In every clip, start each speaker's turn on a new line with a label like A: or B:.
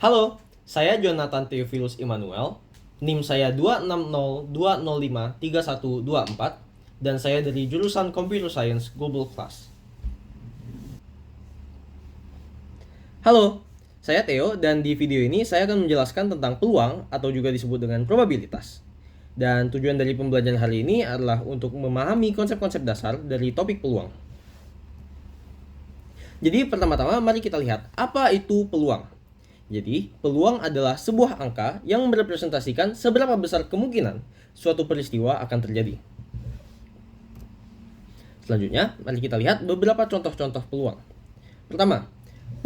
A: Halo, saya Jonathan Theophilus Immanuel. NIM saya 26020533124 dan saya dari jurusan Computer Science Global Class. Halo, saya Theo dan di video ini saya akan menjelaskan tentang peluang atau juga disebut dengan probabilitas. Dan tujuan dari pembelajaran hari ini adalah untuk memahami konsep-konsep dasar dari topik peluang. Jadi pertama-tama mari kita lihat apa itu peluang. Jadi, peluang adalah sebuah angka yang merepresentasikan seberapa besar kemungkinan suatu peristiwa akan terjadi. Selanjutnya, mari kita lihat beberapa contoh-contoh peluang. Pertama,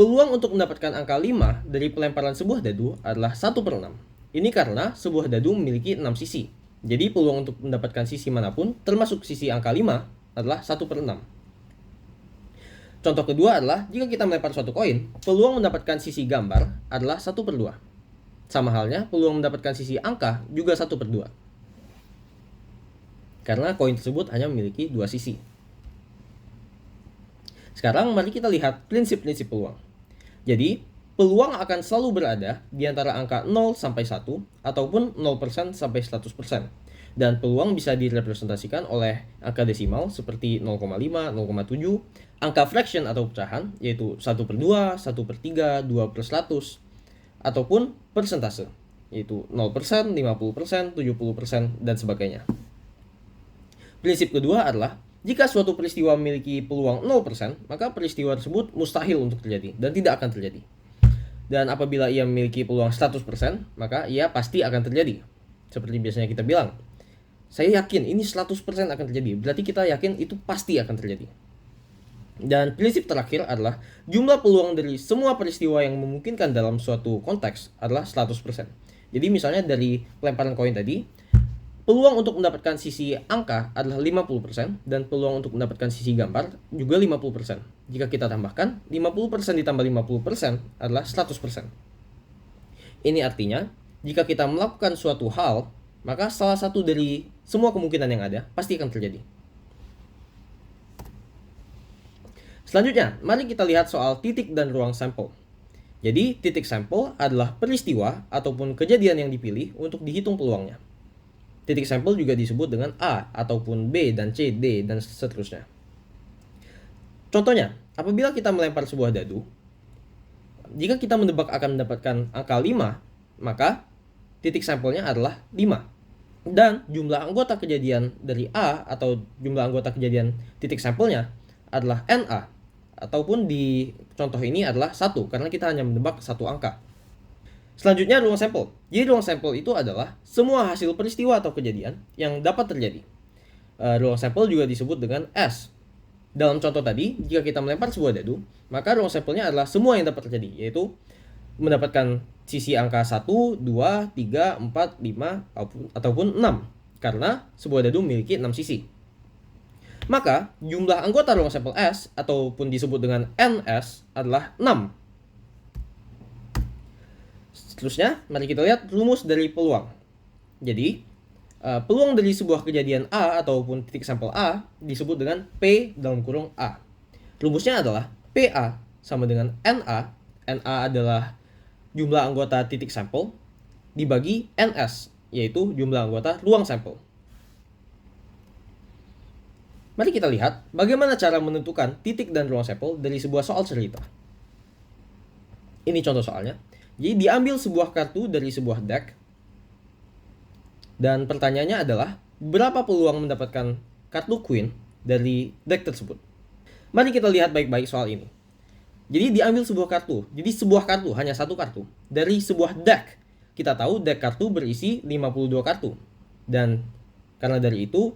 A: peluang untuk mendapatkan angka 5 dari pelemparan sebuah dadu adalah 1/6. Ini karena sebuah dadu memiliki 6 sisi. Jadi, peluang untuk mendapatkan sisi manapun, termasuk sisi angka 5, adalah 1/6. Contoh kedua adalah jika kita melempar suatu koin, peluang mendapatkan sisi gambar adalah 1/2. Sama halnya, peluang mendapatkan sisi angka juga 1/2. Karena koin tersebut hanya memiliki 2 sisi. Sekarang mari kita lihat prinsip-prinsip peluang. Jadi, peluang akan selalu berada di antara angka 0 sampai 1 ataupun 0% sampai 100%. Dan peluang bisa direpresentasikan oleh angka desimal seperti 0,5, 0,7, angka fraction atau pecahan yaitu 1/2, 1/3, 2/100, ataupun persentase yaitu 0%, 50%, 70%, dan sebagainya. Prinsip kedua adalah jika suatu peristiwa memiliki peluang 0%, maka peristiwa tersebut mustahil untuk terjadi dan tidak akan terjadi. Dan apabila ia memiliki peluang 100%, maka ia pasti akan terjadi. Seperti biasanya kita bilang, saya yakin ini 100% akan terjadi. Berarti kita yakin itu pasti akan terjadi. Dan prinsip terakhir adalah jumlah peluang dari semua peristiwa yang memungkinkan dalam suatu konteks adalah 100%. Jadi misalnya dari pelemparan koin tadi, peluang untuk mendapatkan sisi angka adalah 50% dan peluang untuk mendapatkan sisi gambar juga 50%. Jika kita tambahkan, 50% ditambah 50% adalah 100%. Ini artinya, jika kita melakukan suatu hal, maka salah satu dari semua kemungkinan yang ada pasti akan terjadi. Selanjutnya, mari kita lihat soal titik dan ruang sampel. Jadi, titik sampel adalah peristiwa ataupun kejadian yang dipilih untuk dihitung peluangnya. Titik sampel juga disebut dengan A ataupun B dan C, D, dan seterusnya. Contohnya, apabila kita melempar sebuah dadu, jika kita menebak akan mendapatkan angka 5, maka titik sampelnya adalah 5. Dan jumlah anggota kejadian dari A atau jumlah anggota kejadian titik sampelnya adalah NA. Ataupun di contoh ini adalah 1 karena kita hanya menebak satu angka. Selanjutnya ruang sampel. Jadi ruang sampel itu adalah semua hasil peristiwa atau kejadian yang dapat terjadi. Ruang sampel juga disebut dengan S. Dalam contoh tadi, jika kita melempar sebuah dadu, maka ruang sampelnya adalah semua yang dapat terjadi, yaitu mendapatkan sisi angka 1, 2, 3, 4, 5, ataupun 6. Karena sebuah dadu memiliki 6 sisi. Maka, jumlah anggota ruang sampel S, ataupun disebut dengan NS, adalah 6. Seterusnya, mari kita lihat rumus dari peluang. Jadi, peluang dari sebuah kejadian A ataupun titik sampel A disebut dengan P dalam kurung A. Rumusnya adalah PA sama dengan NA. NA adalah jumlah anggota titik sampel dibagi NS, yaitu jumlah anggota ruang sampel. Mari kita lihat bagaimana cara menentukan titik dan ruang sampel dari sebuah soal cerita. Ini contoh soalnya. Jadi diambil sebuah kartu dari sebuah deck. Dan pertanyaannya adalah berapa peluang mendapatkan kartu Queen dari deck tersebut. Mari kita lihat baik-baik soal ini. Jadi diambil sebuah kartu. Jadi sebuah kartu, hanya satu kartu. Dari sebuah deck. Kita tahu deck kartu berisi 52 kartu. Dan karena dari itu,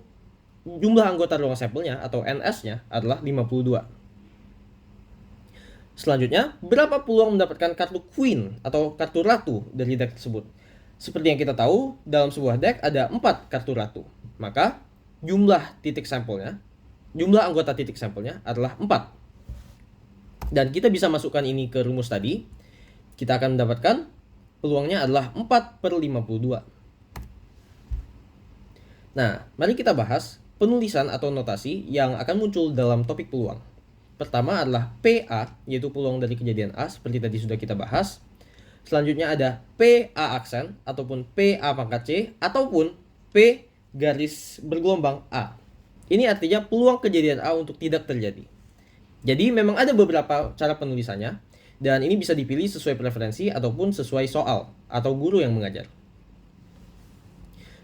A: jumlah anggota ruang sampelnya atau NS-nya adalah 52. Selanjutnya, berapa peluang mendapatkan kartu Queen atau kartu ratu dari deck tersebut? Seperti yang kita tahu, dalam sebuah deck ada 4 kartu ratu. Maka, jumlah anggota titik sampelnya adalah 4. Dan kita bisa masukkan ini ke rumus tadi. Kita akan mendapatkan peluangnya adalah 4/52. Nah, mari kita bahas penulisan atau notasi yang akan muncul dalam topik peluang. Pertama adalah PA, yaitu peluang dari kejadian A, seperti tadi sudah kita bahas. Selanjutnya ada PA aksen ataupun PA pangkat C ataupun P garis bergelombang A. Ini artinya peluang kejadian A untuk tidak terjadi. Jadi memang ada beberapa cara penulisannya, dan ini bisa dipilih sesuai preferensi ataupun sesuai soal atau guru yang mengajar.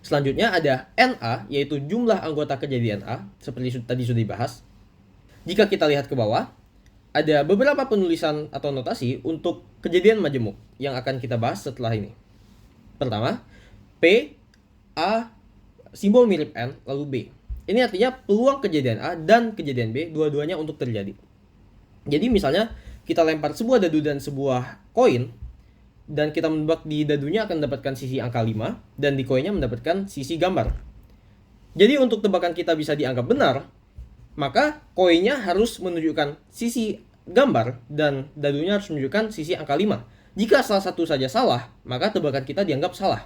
A: Selanjutnya ada NA, yaitu jumlah anggota kejadian A, seperti tadi sudah dibahas. Jika kita lihat ke bawah, ada beberapa penulisan atau notasi untuk kejadian majemuk yang akan kita bahas setelah ini. Pertama, P, A, simbol mirip N, lalu B. Ini artinya peluang kejadian A dan kejadian B dua-duanya untuk terjadi. Jadi misalnya kita lempar sebuah dadu dan sebuah koin, dan kita menebak di dadunya akan mendapatkan sisi angka 5, dan di koinnya mendapatkan sisi gambar. Jadi untuk tebakan kita bisa dianggap benar, maka koinnya harus menunjukkan sisi gambar dan dadunya harus menunjukkan sisi angka 5. Jika salah satu saja salah, maka tebakan kita dianggap salah.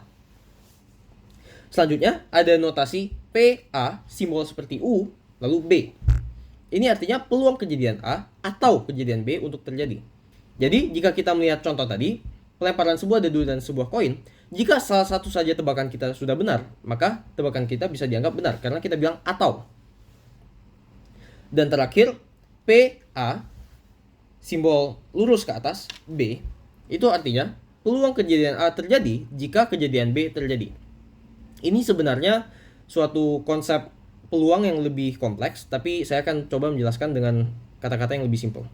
A: Selanjutnya ada notasi PA, simbol seperti U, lalu B. Ini artinya peluang kejadian A atau kejadian B untuk terjadi. Jadi jika kita melihat contoh tadi, pelemparan sebuah dadu dan sebuah koin, jika salah satu saja tebakan kita sudah benar, maka tebakan kita bisa dianggap benar karena kita bilang atau. Dan terakhir, PA, simbol lurus ke atas, B, itu artinya peluang kejadian A terjadi jika kejadian B terjadi. Ini sebenarnya suatu konsep peluang yang lebih kompleks, tapi saya akan coba menjelaskan dengan kata-kata yang lebih simpel.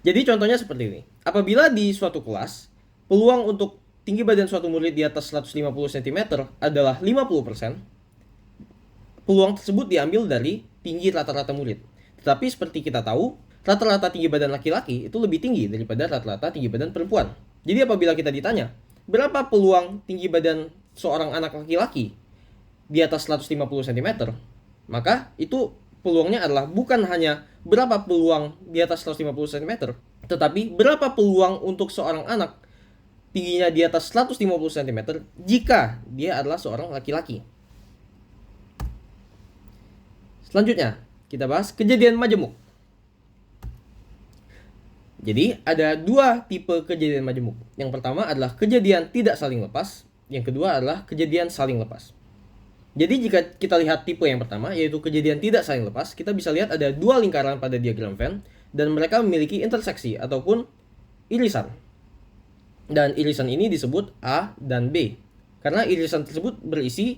A: Jadi contohnya seperti ini. Apabila di suatu kelas, peluang untuk tinggi badan suatu murid di atas 150 cm adalah 50%, peluang tersebut diambil dari tinggi rata-rata murid. Tetapi seperti kita tahu, rata-rata tinggi badan laki-laki itu lebih tinggi daripada rata-rata tinggi badan perempuan. Jadi apabila kita ditanya, berapa peluang tinggi badan seorang anak laki-laki di atas 150 cm, maka itu peluangnya adalah bukan hanya berapa peluang di atas 150 cm, tetapi berapa peluang untuk seorang anak tingginya di atas 150 cm jika dia adalah seorang laki-laki. Selanjutnya, kita bahas kejadian majemuk. Jadi, ada dua tipe kejadian majemuk. Yang pertama adalah kejadian tidak saling lepas, yang kedua adalah kejadian saling lepas. Jadi jika kita lihat tipe yang pertama, yaitu kejadian tidak saling lepas, kita bisa lihat ada dua lingkaran pada diagram Venn, dan mereka memiliki interseksi ataupun irisan. Dan irisan ini disebut A dan B, karena irisan tersebut berisi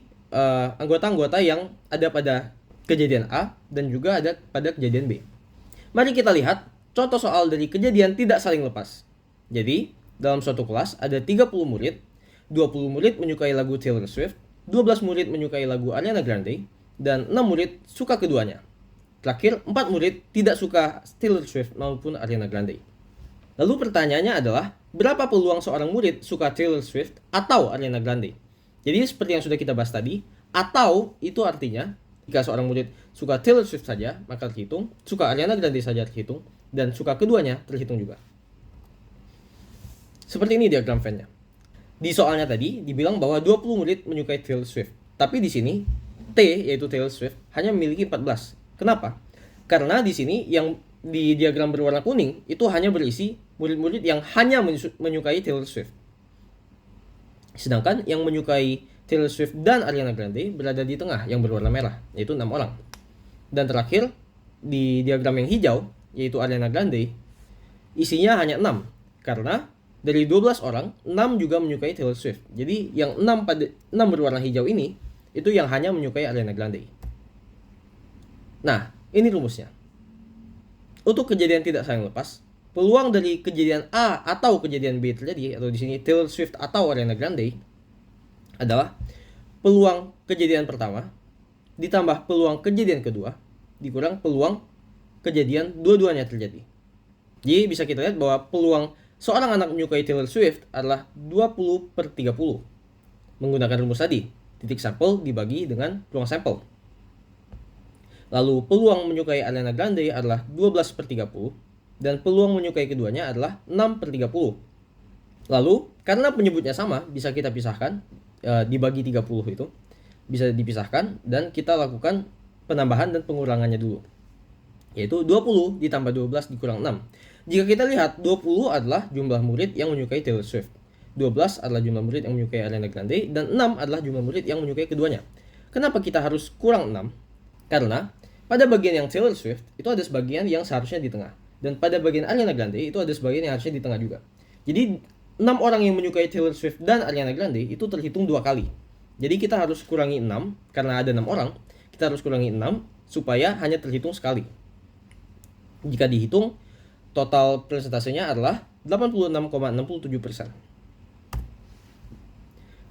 A: anggota-anggota yang ada pada kejadian A dan juga ada pada kejadian B. Mari kita lihat contoh soal dari kejadian tidak saling lepas. Jadi, dalam suatu kelas ada 30 murid, 20 murid menyukai lagu Taylor Swift, 12 murid menyukai lagu Ariana Grande, dan 6 murid suka keduanya. Terakhir, 4 murid tidak suka Taylor Swift maupun Ariana Grande. Lalu pertanyaannya adalah, berapa peluang seorang murid suka Taylor Swift atau Ariana Grande? Jadi seperti yang sudah kita bahas tadi, atau itu artinya, jika seorang murid suka Taylor Swift saja, maka terhitung, suka Ariana Grande saja terhitung, dan suka keduanya terhitung juga. Seperti ini diagram Venn-nya. Di soalnya tadi dibilang bahwa 20 murid menyukai Taylor Swift. Tapi di sini T, yaitu Taylor Swift, hanya memiliki 14. Kenapa? Karena di sini yang di diagram berwarna kuning itu hanya berisi murid-murid yang hanya menyukai Taylor Swift. Sedangkan yang menyukai Taylor Swift dan Ariana Grande berada di tengah yang berwarna merah, yaitu 6 orang. Dan terakhir di diagram yang hijau, yaitu Ariana Grande, isinya hanya 6. Karena dari 12 orang, 6 juga menyukai Taylor Swift. Jadi yang 6 berwarna hijau ini, itu yang hanya menyukai Ariana Grande. Nah, ini rumusnya. Untuk kejadian tidak saling lepas, peluang dari kejadian A atau kejadian B terjadi, atau di sini Taylor Swift atau Ariana Grande, adalah peluang kejadian pertama, ditambah peluang kejadian kedua, dikurang peluang kejadian dua-duanya terjadi. Jadi bisa kita lihat bahwa peluang seorang anak menyukai Taylor Swift adalah 20/30. Menggunakan rumus tadi, titik sampel dibagi dengan peluang sampel. Lalu peluang menyukai Ariana Grande adalah 12/30, dan peluang menyukai keduanya adalah 6/30. Lalu, karena penyebutnya sama, bisa kita pisahkan, dibagi 30 itu, bisa dipisahkan, dan kita lakukan penambahan dan pengurangannya dulu. yaitu 20 ditambah 12 dikurang 6. Jika kita lihat, 20 adalah jumlah murid yang menyukai Taylor Swift, 12 adalah jumlah murid yang menyukai Ariana Grande, dan 6 adalah jumlah murid yang menyukai keduanya. Kenapa kita harus kurang 6? Karena pada bagian yang Taylor Swift itu ada sebagian yang seharusnya di tengah, dan pada bagian Ariana Grande itu ada sebagian yang harusnya di tengah juga. Jadi 6 orang yang menyukai Taylor Swift dan Ariana Grande itu terhitung 2 kali. Jadi kita harus kurangi 6, karena ada 6 orang, kita harus kurangi 6 supaya hanya terhitung sekali. Jika dihitung, total persentasenya adalah 86,67%.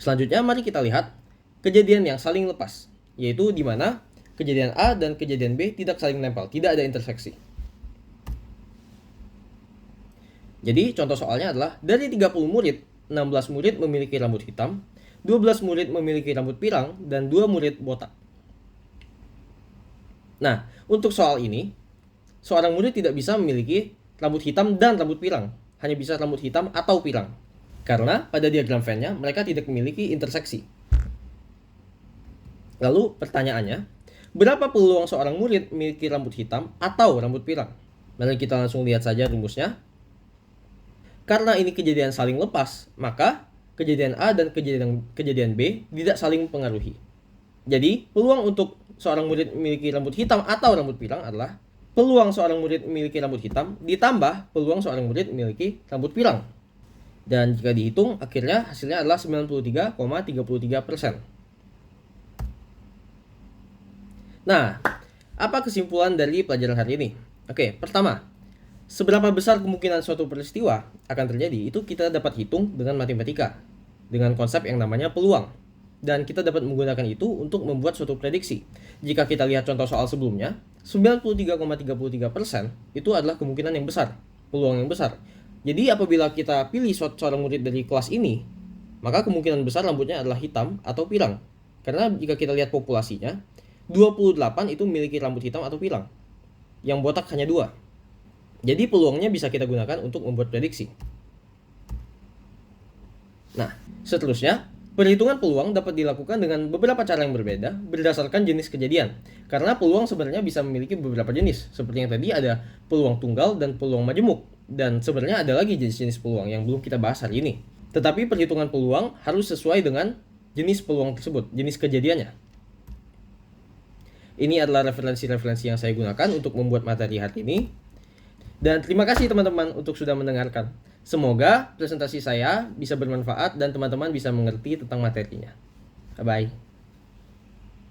A: Selanjutnya mari kita lihat kejadian yang saling lepas, yaitu di mana kejadian A dan kejadian B tidak saling menempel, tidak ada interseksi. Jadi contoh soalnya adalah dari 30 murid, 16 murid memiliki rambut hitam, 12 murid memiliki rambut pirang, dan 2 murid botak. Nah, untuk soal ini, seorang murid tidak bisa memiliki rambut hitam dan rambut pirang, hanya bisa rambut hitam atau pirang. Karena pada diagram Venn-nya mereka tidak memiliki interseksi. Lalu pertanyaannya, berapa peluang seorang murid memiliki rambut hitam atau rambut pirang? Mari kita langsung lihat saja rumusnya. Karena ini kejadian saling lepas, maka kejadian A dan kejadian B tidak saling mempengaruhi. Jadi, peluang untuk seorang murid memiliki rambut hitam atau rambut pirang adalah peluang seorang murid memiliki rambut hitam ditambah peluang seorang murid memiliki rambut pirang. Dan jika dihitung, akhirnya hasilnya adalah 93,33%. Nah, apa kesimpulan dari pelajaran hari ini? Oke, pertama, seberapa besar kemungkinan suatu peristiwa akan terjadi itu kita dapat hitung dengan matematika, dengan konsep yang namanya peluang. Dan kita dapat menggunakan itu untuk membuat suatu prediksi. Jika kita lihat contoh soal sebelumnya, 93,33% itu adalah kemungkinan yang besar, peluang yang besar. Jadi apabila kita pilih seorang murid dari kelas ini, maka kemungkinan besar rambutnya adalah hitam atau pirang. Karena jika kita lihat populasinya, 28 itu memiliki rambut hitam atau pirang. Yang botak hanya 2. Jadi peluangnya bisa kita gunakan untuk membuat prediksi. Nah, seterusnya, perhitungan peluang dapat dilakukan dengan beberapa cara yang berbeda berdasarkan jenis kejadian. Karena peluang sebenarnya bisa memiliki beberapa jenis. Seperti yang tadi ada peluang tunggal dan peluang majemuk. Dan sebenarnya ada lagi jenis-jenis peluang yang belum kita bahas hari ini. Tetapi perhitungan peluang harus sesuai dengan jenis peluang tersebut, jenis kejadiannya. Ini adalah referensi-referensi yang saya gunakan untuk membuat materi hari ini. Dan terima kasih teman-teman untuk sudah mendengarkan. Semoga presentasi saya bisa bermanfaat dan teman-teman bisa mengerti tentang materinya. Bye-bye.